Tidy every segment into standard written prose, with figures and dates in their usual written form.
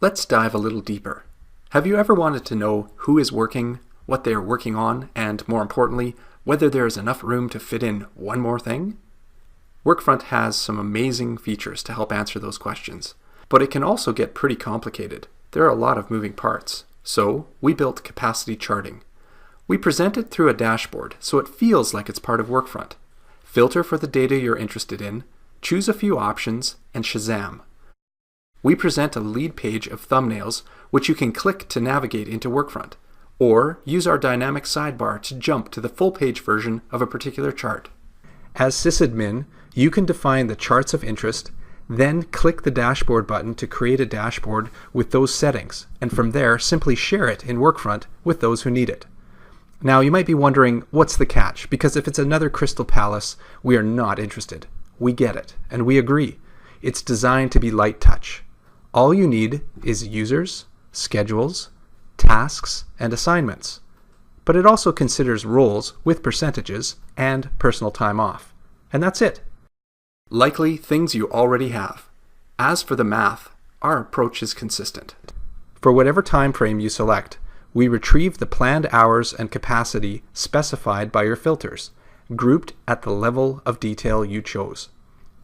Let's dive a little deeper. Have you ever wanted to know who is working, what they are working on, and more importantly, whether there is enough room to fit in one more thing? Workfront has some amazing features to help answer those questions, but it can also get pretty complicated. There are a lot of moving parts, so we built capacity charting. We present it through a dashboard so it feels like it's part of Workfront. Filter for the data you're interested in, choose a few options, and Shazam. We present a lead page of thumbnails which you can click to navigate into Workfront, or use our dynamic sidebar to jump to the full page version of a particular chart. As sysadmin, you can define the charts of interest, then click the dashboard button to create a dashboard with those settings, and from there simply share it in Workfront with those who need it. Now you might be wondering, what's the catch? Because if it's another Crystal Palace, we are not interested. We get it, and we agree. It's designed to be light touch. All you need is users, schedules, tasks, and assignments. But it also considers roles with percentages and personal time off. And that's it. Likely things you already have. As for the math, our approach is consistent. For whatever time frame you select, we retrieve the planned hours and capacity specified by your filters, grouped at the level of detail you chose.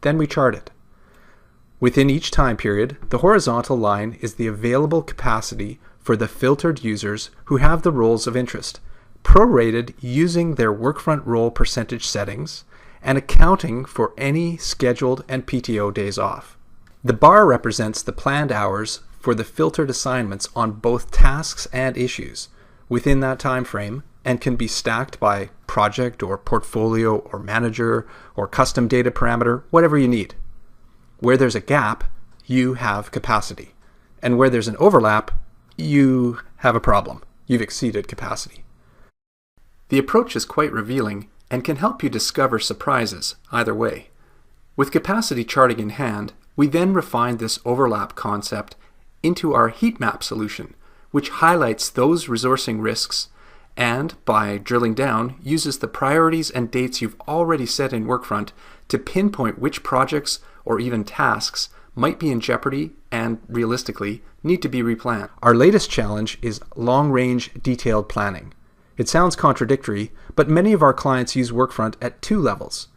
Then we chart it. Within each time period, the horizontal line is the available capacity for the filtered users who have the roles of interest, prorated using their Workfront role percentage settings, and accounting for any scheduled and PTO days off. The bar represents the planned hours for the filtered assignments on both tasks and issues within that time frame, and can be stacked by project or portfolio or manager or custom data parameter, whatever you need. Where there's a gap, you have capacity. And where there's an overlap, you have a problem. You've exceeded capacity. The approach is quite revealing and can help you discover surprises either way. With capacity charting in hand, we then refine this overlap concept into our Heatmap solution, which highlights those resourcing risks and, by drilling down, uses the priorities and dates you've already set in Workfront to pinpoint which projects or even tasks might be in jeopardy and, realistically, need to be replanned. Our latest challenge is long-range detailed planning. It sounds contradictory, but many of our clients use Workfront at two levels.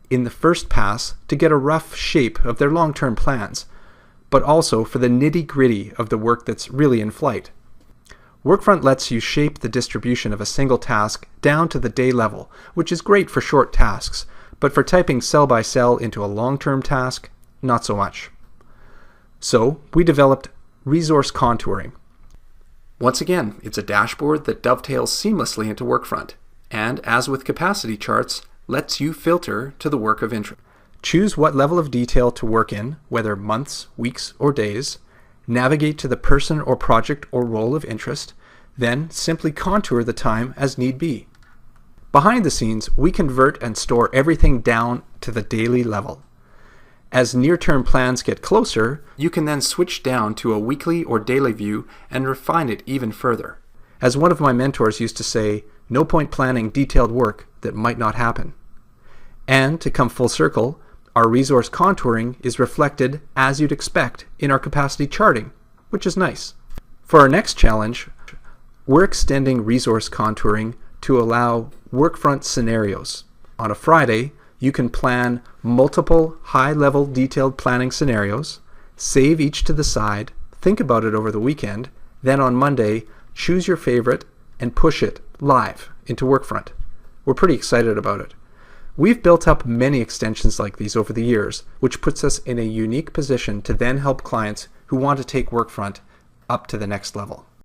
In the first pass, to get a rough shape of their long-term plans, but also for the nitty-gritty of the work that's really in flight. Workfront lets you shape the distribution of a single task down to the day level, which is great for short tasks, but for typing cell by cell into a long-term task, not so much. So we developed resource contouring. Once again, it's a dashboard that dovetails seamlessly into Workfront, and as with capacity charts, lets you filter to the work of interest. Choose what level of detail to work in, whether months, weeks, or days, navigate to the person or project or role of interest, then simply contour the time as need be. Behind the scenes, we convert and store everything down to the daily level. As near-term plans get closer, you can then switch down to a weekly or daily view and refine it even further. As one of my mentors used to say, no point planning detailed work that might not happen. And to come full circle, our resource contouring is reflected as you'd expect in our capacity charting, which is nice. For our next challenge, we're extending resource contouring to allow Workfront scenarios. On a Friday, you can plan multiple high-level detailed planning scenarios, save each to the side, think about it over the weekend, then on Monday, choose your favorite and push it live into Workfront. We're pretty excited about it. We've built up many extensions like these over the years, which puts us in a unique position to then help clients who want to take Workfront up to the next level.